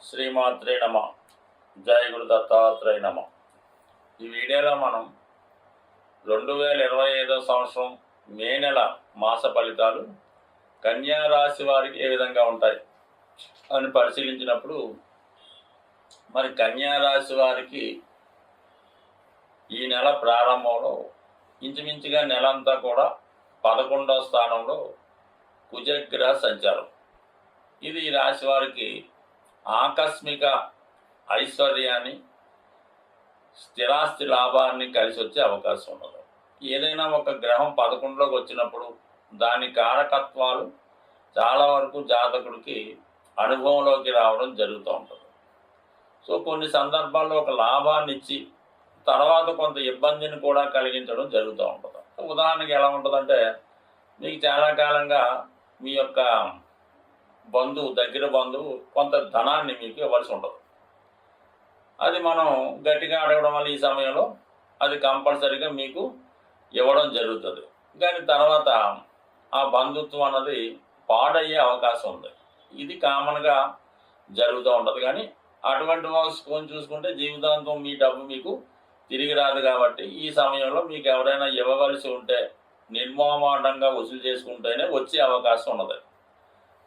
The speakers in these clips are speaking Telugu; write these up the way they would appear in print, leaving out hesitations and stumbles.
శ్రీమాత్రే నమ. జయ గురు దత్తాత్రేయ నమ. ఈ వీడియోలో మనం 2025 సంవత్సరం మే నెల మాస ఫలితాలు కన్యా రాశి వారికి ఏ విధంగా ఉంటాయి అని పరిశీలించినప్పుడు, మరి కన్యా రాశి వారికి ఈ నెల ప్రారంభంలో ఇంచుమించుగా నెలంతా కూడా 11వ స్థానంలో కుజగ్రహ సంచారం. ఇది ఈ రాశి వారికి ఆకస్మిక ఐశ్వర్యాన్ని, స్థిరాస్తి లాభాన్ని కలిసి వచ్చే అవకాశం ఉన్నది. ఏదైనా ఒక గ్రహం 11లోకి వచ్చినప్పుడు దాని కారకత్వాలు చాలా వరకు జాతకుడికి అనుభవంలోకి రావడం జరుగుతూ ఉంటుంది. సో కొన్ని సందర్భాల్లో ఒక లాభాన్ని ఇచ్చి తర్వాత కొంత ఇబ్బందిని కూడా కలిగించడం జరుగుతూ ఉంటుంది. ఉదాహరణకి ఎలా ఉంటుందంటే, మీకు చాలా కాలంగా మీ యొక్క దగ్గర బంధువు కొంత ధనాన్ని మీకు ఇవ్వాల్సి ఉంటుంది. అది మనం గట్టిగా అడగడం వల్ల ఈ సమయంలో అది కంపల్సరీగా మీకు ఇవ్వడం జరుగుతుంది. కానీ తర్వాత ఆ బంధుత్వం అన్నది పాడయ్యే అవకాశం ఉంది. ఇది కామన్గా జరుగుతూ ఉంటుంది. కానీ అటువంటి వాసుకొని చూసుకుంటే జీవితాంతం మీ డబ్బు మీకు తిరిగి రాదు. కాబట్టి ఈ సమయంలో మీకు ఎవరైనా ఇవ్వవలసి ఉంటే నిర్మోహమాటంగా వసూలు చేసుకుంటేనే వచ్చే అవకాశం ఉన్నది.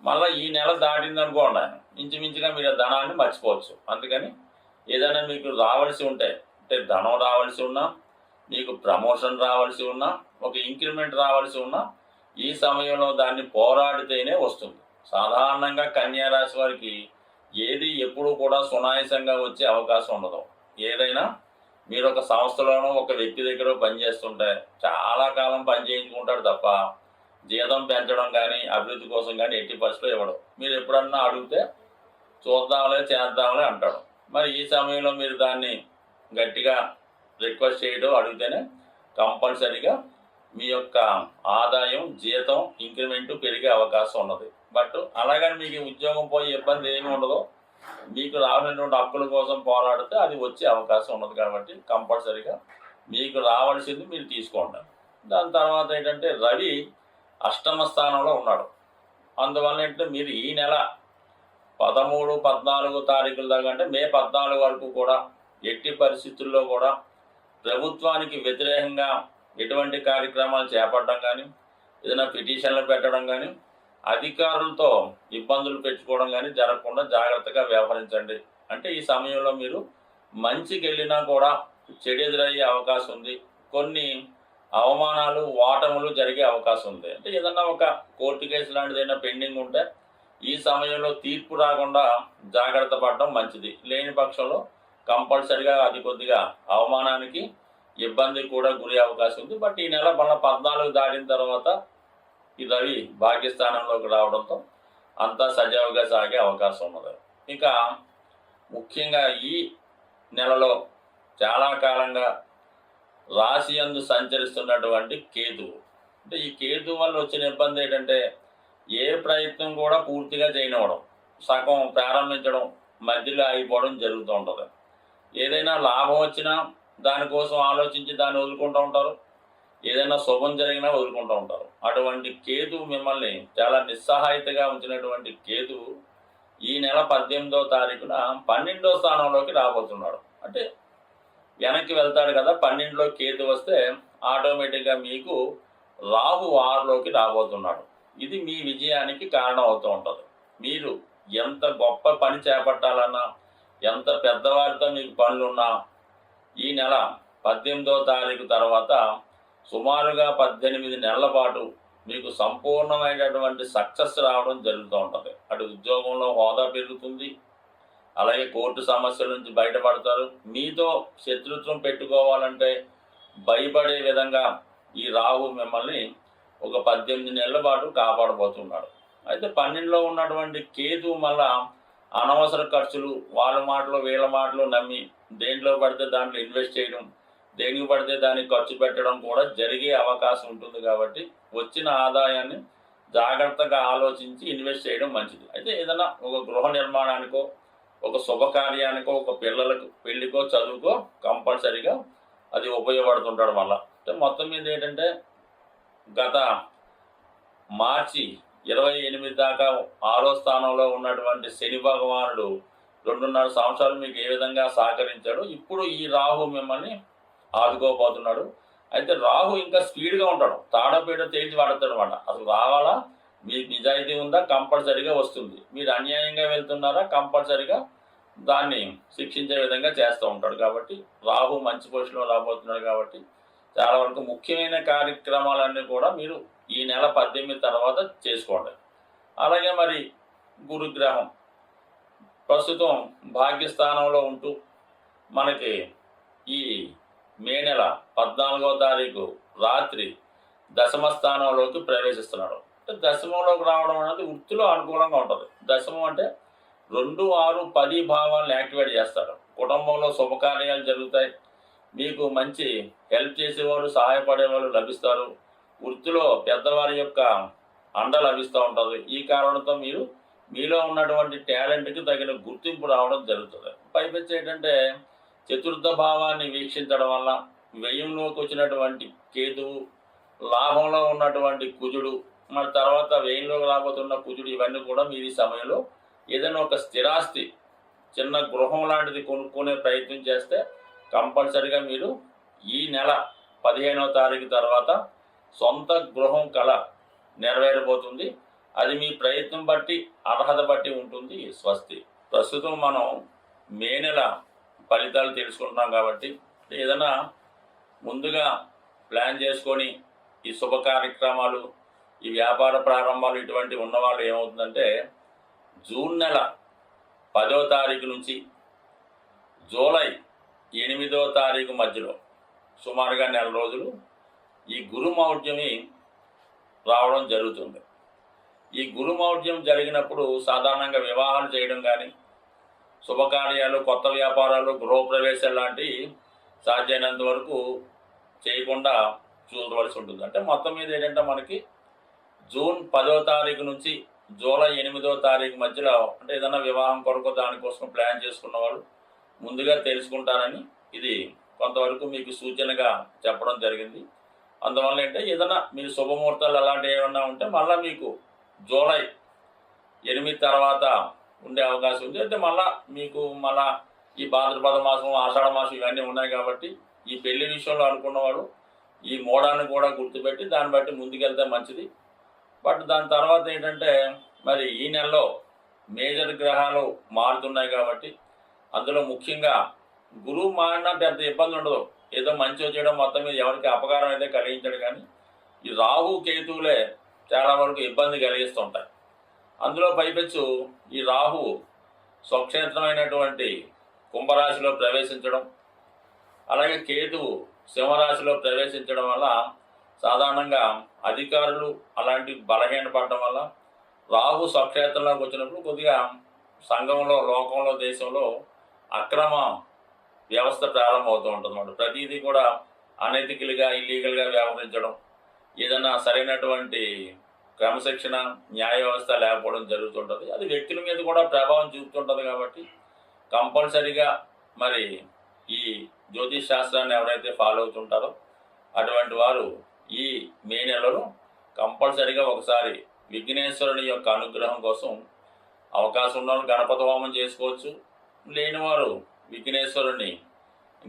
మళ్ళీ ఈ నెల దాటిందనుకోండి, ఇంచుమించుగా మీరు ధనాన్ని మర్చిపోవచ్చు. అందుకని ఏదైనా మీకు రావాల్సి ఉంటే, అంటే ధనం రావాల్సి ఉన్నా, మీకు ప్రమోషన్ రావాల్సి ఉన్నా, ఒక ఇంక్రిమెంట్ రావాల్సి ఉన్నా, ఈ సమయంలో దాన్ని పోరాడితేనే వస్తుంది. సాధారణంగా కన్యా రాశి వారికి ఏది ఎప్పుడు కూడా సునాయాసంగా వచ్చే అవకాశం ఉండదు. ఏదైనా మీరు ఒక సంస్థలోనో ఒక వ్యక్తి దగ్గర పనిచేస్తుంటే చాలా కాలం పని చేయించుకుంటాడు తప్ప జీతం పెంచడం కానీ అభివృద్ధి కోసం కానీ ఎట్టి పరిస్థితిలో ఇవ్వడం. మీరు ఎప్పుడన్నా అడిగితే చూద్దాంలే చేద్దాంలే అంటాడు. మరి ఈ సమయంలో మీరు దాన్ని గట్టిగా రిక్వెస్ట్ చేయడం అడిగితేనే కంపల్సరీగా మీ యొక్క ఆదాయం, జీతం, ఇంక్రిమెంటు పెరిగే అవకాశం ఉన్నది. బట్ అలాగని మీకు ఉద్యోగం పోయి ఇబ్బంది ఏమి ఉండదు. మీకు రావాల్సినటువంటి హక్కుల కోసం పోరాడితే అది వచ్చే అవకాశం ఉన్నది. కాబట్టి కంపల్సరీగా మీకు రావాల్సింది మీరు తీసుకోండి. దాని తర్వాత ఏంటంటే, రవి అష్టమ స్థానంలో ఉన్నాడు. అందువల్ల ఏంటంటే మీరు ఈ నెల 13, 14 తారీఖుల దాకా, అంటే మే 14 వరకు కూడా ఎట్టి పరిస్థితుల్లో కూడా ప్రభుత్వానికి వ్యతిరేకంగా ఎటువంటి కార్యక్రమాలు చేపట్టడం కానీ, ఏదైనా పిటిషన్లు పెట్టడం కానీ, అధికారులతో ఇబ్బందులు పెట్టుకోవడం కానీ జరగకుండా జాగ్రత్తగా వ్యవహరించండి. అంటే ఈ సమయంలో మీరు మంచికి వెళ్ళినా కూడా చెడు ఎదురయ్యే అవకాశం ఉంది. కొన్ని అవమానాలు, ఓటములు జరిగే అవకాశం ఉంది. అంటే ఏదన్నా ఒక కోర్టు కేసు లాంటిది ఏదైనా పెండింగ్ ఉంటే ఈ సమయంలో తీర్పు రాకుండా జాగ్రత్త పడడం మంచిది. లేని పక్షంలో కంపల్సరిగా అది కొద్దిగా అవమానానికి, ఇబ్బంది కూడా గురి అవకాశం ఉంది. బట్ ఈ నెల 14 దాటిన తర్వాత ఈ రవి భాగ్యస్థానంలోకి రావడంతో అంతా సజావుగా సాగే అవకాశం ఉన్నది. ఇక ముఖ్యంగా ఈ నెలలో చాలా కాలంగా రాశి యందు సంచరిస్తున్నటువంటి కేతువు. అంటే ఈ కేతువు వల్ల వచ్చిన ఇబ్బంది ఏంటంటే, ఏ ప్రయత్నం కూడా పూర్తిగా చేయనివ్వడం, సగం ప్రారంభించడం, మధ్యలో ఆగిపోవడం జరుగుతూ ఉంటుంది. ఏదైనా లాభం వచ్చినా దానికోసం ఆలోచించి దాన్ని వదులుకుంటూ ఉంటారు. ఏదైనా శుభం జరిగినా వదులుకుంటూ ఉంటారు. అటువంటి కేతువు మిమ్మల్ని చాలా నిస్సహాయతగా ఉంచినటువంటి కేతువు ఈ నెల 18వ తారీఖున 12వ స్థానంలోకి రాబోతున్నాడు. అంటే వెనక్కి వెళ్తాడు కదా. 12లో కేతు వస్తే ఆటోమేటిక్గా మీకు రాహు 6లోకి రాబోతున్నాడు. ఇది మీ విజయానికి కారణం అవుతూ ఉంటుంది. మీరు ఎంత గొప్ప పని చేపట్టాలన్నా, ఎంత పెద్దవారితో మీకు పనులున్నా ఈ నెల 18వ తారీఖు తర్వాత సుమారుగా 18 నెలల పాటు మీకు సంపూర్ణమైనటువంటి సక్సెస్ రావడం జరుగుతూ ఉంటుంది. అటు ఉద్యోగంలో హోదా పెరుగుతుంది, అలాగే కోర్టు సమస్యల నుంచి బయటపడతారు. మీతో శత్రుత్వం పెట్టుకోవాలంటే భయపడే విధంగా ఈ రాహు మిమ్మల్ని ఒక 18 నెలల పాటు కాపాడబోతున్నాడు. అయితే 12లో ఉన్నటువంటి కేతు మళ్ళా అనవసర ఖర్చులు, వాళ్ళ మాటలు వీళ్ళ మాటలు నమ్మి దేంట్లో పడితే దాంట్లో ఇన్వెస్ట్ చేయడం, దేనికి పడితే దానికి ఖర్చు పెట్టడం కూడా జరిగే అవకాశం ఉంటుంది. కాబట్టి వచ్చిన ఆదాయాన్ని జాగ్రత్తగా ఆలోచించి ఇన్వెస్ట్ చేయడం మంచిది. అయితే ఏదైనా ఒక గృహ నిర్మాణానికో, ఒక శుభకార్యానికో, ఒక పిల్లలకు పెళ్ళికో, చదువుకో కంపల్సరీగా అది ఉపయోగపడుతుంటాడు. మళ్ళీ అంటే మొత్తం మీద ఏంటంటే, గత మార్చి 28 దాకా 6వ స్థానంలో ఉన్నటువంటి శని భగవానుడు 2.5 సంవత్సరాలు మీకు ఏ విధంగా సహకరించాడో ఇప్పుడు ఈ రాహు మిమ్మల్ని ఆదుకోబోతున్నాడు. అయితే రాహు ఇంకా స్పీడ్గా ఉంటాడు, తాడపేట తేల్చి వాడతాడు అనమాట. అసలు రావాలా, మీకు నిజాయితీ ఉందా, కంపల్సరీగా వస్తుంది. మీరు అన్యాయంగా వెళ్తున్నారా, కంపల్సరీగా దాన్ని శిక్షించే విధంగా చేస్తూ ఉంటాడు. కాబట్టి రాహు మంచి పొజిషన్లో రాబోతున్నాడు. కాబట్టి చాలా వరకు ముఖ్యమైన కార్యక్రమాలన్నీ కూడా మీరు ఈ నెల 18 తర్వాత చేసుకోండి. అలాగే మరి గురుగ్రహం ప్రస్తుతం భాగ్యస్థానంలో ఉంటూ మనకి ఈ మే నెల 14వ తారీఖు రాత్రి దశమ స్థానంలోకి ప్రవేశిస్తున్నాడు. దశమంలోకి రావడం అనేది వృత్తిలో అనుకూలంగా ఉంటుంది. దశమం అంటే 2, 6, 10 భావాలను యాక్టివేట్ చేస్తాడు. కుటుంబంలో శుభకార్యాలు జరుగుతాయి. మీకు మంచి హెల్ప్ చేసేవాళ్ళు, సహాయపడేవాళ్ళు లభిస్తారు. వృత్తిలో పెద్దవారి యొక్క అండ లభిస్తూ ఉంటుంది. ఈ కారణంతో మీరు మీలో ఉన్నటువంటి టాలెంట్కి తగిన గుర్తింపు రావడం జరుగుతుంది. పైపెచ్చి ఏంటంటే చతుర్థ భావాన్ని వీక్షించడం వల్ల వ్యయంలోకి వచ్చినటువంటి కేతువు, లాభంలో ఉన్నటువంటి కుజుడు, మరి తర్వాత వ్యయంలోకి రాబోతున్న కుజుడు, ఇవన్నీ కూడా మీరు ఈ సమయంలో ఏదైనా ఒక స్థిరాస్తి, చిన్న గృహం లాంటిది కొనుక్కునే ప్రయత్నం చేస్తే కంపల్సరిగా మీరు ఈ నెల 15వ తారీఖు తర్వాత సొంత గృహం కళ నెరవేరబోతుంది. అది మీ ప్రయత్నం బట్టి, అర్హత బట్టి ఉంటుంది. స్వస్తి. ప్రస్తుతం మనం మే నెల ఫలితాలు తెలుసుకుంటున్నాం. కాబట్టి ఏదైనా ముందుగా ప్లాన్ చేసుకొని ఈ శుభ కార్యక్రమాలు, ఈ వ్యాపార ప్రారంభాలు ఇటువంటివి ఉన్నవాళ్ళు ఏమవుతుందంటే జూన్ నెల 10వ తారీఖు నుంచి జూలై 8వ తారీఖు మధ్యలో సుమారుగా నెల రోజులు ఈ గురుమౌఢ్యమి రావడం జరుగుతుంది. ఈ గురుమౌఢ్యం జరిగినప్పుడు సాధారణంగా వివాహాలు చేయడం కానీ, శుభకార్యాలు, కొత్త వ్యాపారాలు, గృహప్రవేశాలు లాంటివి సాధ్యమైనంత వరకు చేయకుండా చూడవలసి ఉంటుంది. అంటే మొత్తం మీద ఏంటంటే మనకి జూన్ 10వ తారీఖు నుంచి జూలై 8వ తారీఖు మధ్యలో అంటే ఏదైనా వివాహం కొరకు దానికోసం ప్లాన్ చేసుకున్న వాళ్ళు ముందుగా తెలుసుకుంటారని ఇది కొంతవరకు మీకు సూచనగా చెప్పడం జరిగింది. అందువల్ల ఏంటంటే ఏదైనా మీరు శుభముహూర్తాలు అలాంటివి ఏమన్నా ఉంటే మళ్ళీ మీకు జూలై 8 తర్వాత ఉండే అవకాశం ఉంది. అంటే మళ్ళా ఈ భాద్రపద మాసం, ఆషాఢ మాసం ఇవన్నీ ఉన్నాయి. కాబట్టి ఈ పెళ్లి విషయంలో అనుకున్నవాడు ఈ మోడాన్ని కూడా గుర్తుపెట్టి దాన్ని బట్టి ముందుకెళ్తే మంచిది. బట్ దాని తర్వాత ఏంటంటే మరి ఈ నెలలో మేజర్ గ్రహాలు మారుతున్నాయి. కాబట్టి అందులో ముఖ్యంగా గురువు మారినా పెద్ద ఇబ్బంది ఉండదు. ఏదో మంచి చేయడం మొత్తం మీద ఎవరికి అపకారం అయితే కలిగించడు. కానీ ఈ రాహు కేతువులే చాలా వరకు ఇబ్బంది కలిగిస్తుంటాయి. అందులో పైపెచ్చు ఈ రాహు స్వక్షేత్రమైనటువంటి కుంభరాశిలో ప్రవేశించడం, అలాగే కేతువు సింహరాశిలో ప్రవేశించడం వల్ల సాధారణంగా అధికారులు అలాంటి బలహీనపడడం వల్ల రాహు స్వక్షేత్రంలోకి వచ్చినప్పుడు కొద్దిగా సంఘంలో, లోకంలో, దేశంలో అక్రమ వ్యవస్థ ప్రారంభమవుతూ ఉంటుంది అన్నమాట. ప్రతిదీ కూడా అనైతికలుగా, ఇల్లీగల్గా వ్యవహరించడం, ఏదైనా సరైనటువంటి క్రమశిక్షణ, న్యాయ వ్యవస్థ లేకపోవడం జరుగుతుంటుంది. అది వ్యక్తుల మీద కూడా ప్రభావం చూపుతుంటుంది. కాబట్టి కంపల్సరీగా మరి ఈ జ్యోతిష్ శాస్త్రాన్ని ఎవరైతే ఫాలో అవుతుంటారో అటువంటి వారు ఈ మే నెలలో కంపల్సరీగా ఒకసారి విఘ్నేశ్వరుని యొక్క అనుగ్రహం కోసం అవకాశం ఉన్న గణపతి హోమం చేసుకోవచ్చు. లేనివారు విఘ్నేశ్వరుని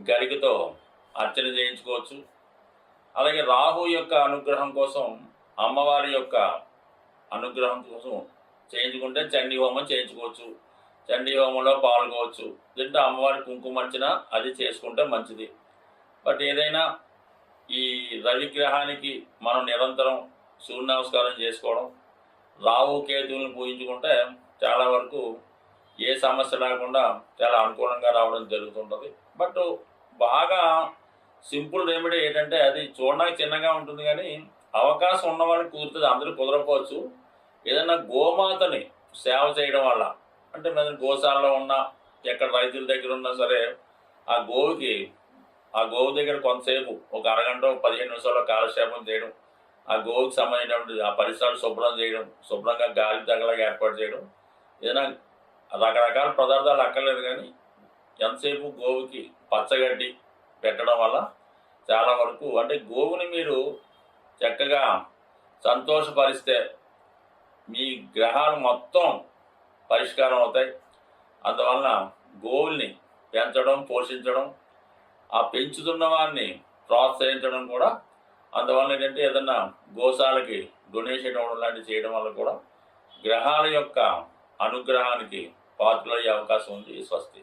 గరికతో అర్చన చేయించుకోవచ్చు. అలాగే రాహు యొక్క అనుగ్రహం కోసం, అమ్మవారి యొక్క అనుగ్రహం కోసం చేయించుకుంటే చండీ హోమం చేయించుకోవచ్చు. చండీ హోమంలో పాల్గొవచ్చు. దీంట్లో అమ్మవారి కుంకుమర్చన అది చేసుకుంటే మంచిది. బట్ ఏదైనా ఈ రవిగ్రహానికి మనం నిరంతరం సూర్య నమస్కారం చేసుకోవడం, రాహు కేతువులను పూజించుకుంటే చాలా వరకు ఏ సమస్య లేకుండా చాలా అనుకూలంగా రావడం జరుగుతుంటుంది. బట్ బాగా సింపుల్ రెమెడీ ఏంటంటే అది చూడడానికి చిన్నగా ఉంటుంది, కానీ అవకాశం ఉన్న వాళ్ళకి కుదురుతుంది. అందరూ కుదరకపోవచ్చు. ఏదైనా గోమాతని సేవ చేయడం వల్ల, అంటే మన గోశాలలో ఉన్న, ఎక్కడ రైతుల దగ్గర ఉన్నా సరే ఆ గోవు దగ్గర కొంతసేపు ఒక అరగంట, 15 నిమిషాల్లో కాలక్షేపం చేయడం, ఆ గోవుకి సంబంధించినటువంటి ఆ పరిసరాలు శుభ్రం చేయడం, శుభ్రంగా గాలి తగలగా ఏర్పాటు చేయడం, ఏదైనా రకరకాల పదార్థాలు అక్కర్లేదు, కానీ ఎంతసేపు గోవుకి పచ్చగడ్డి పెట్టడం వల్ల చాలా వరకు అంటే గోవుని మీరు చక్కగా సంతోషపరిస్తే మీ గ్రహాలు మొత్తం పరిష్కారం అవుతాయి. అందువలన గోవుల్ని పెంచడం, పోషించడం, ఆ పెంచుతున్న వారిని ప్రోత్సహించడం కూడా, అందువలన ఏంటంటే ఏదన్నా గోశాలకి డొనేషన్ ఇవ్వడం లాంటివి చేయడం వల్ల కూడా గ్రహాల యొక్క అనుగ్రహానికి పాత్రలయ్యే అవకాశం ఉంది. స్వస్తి.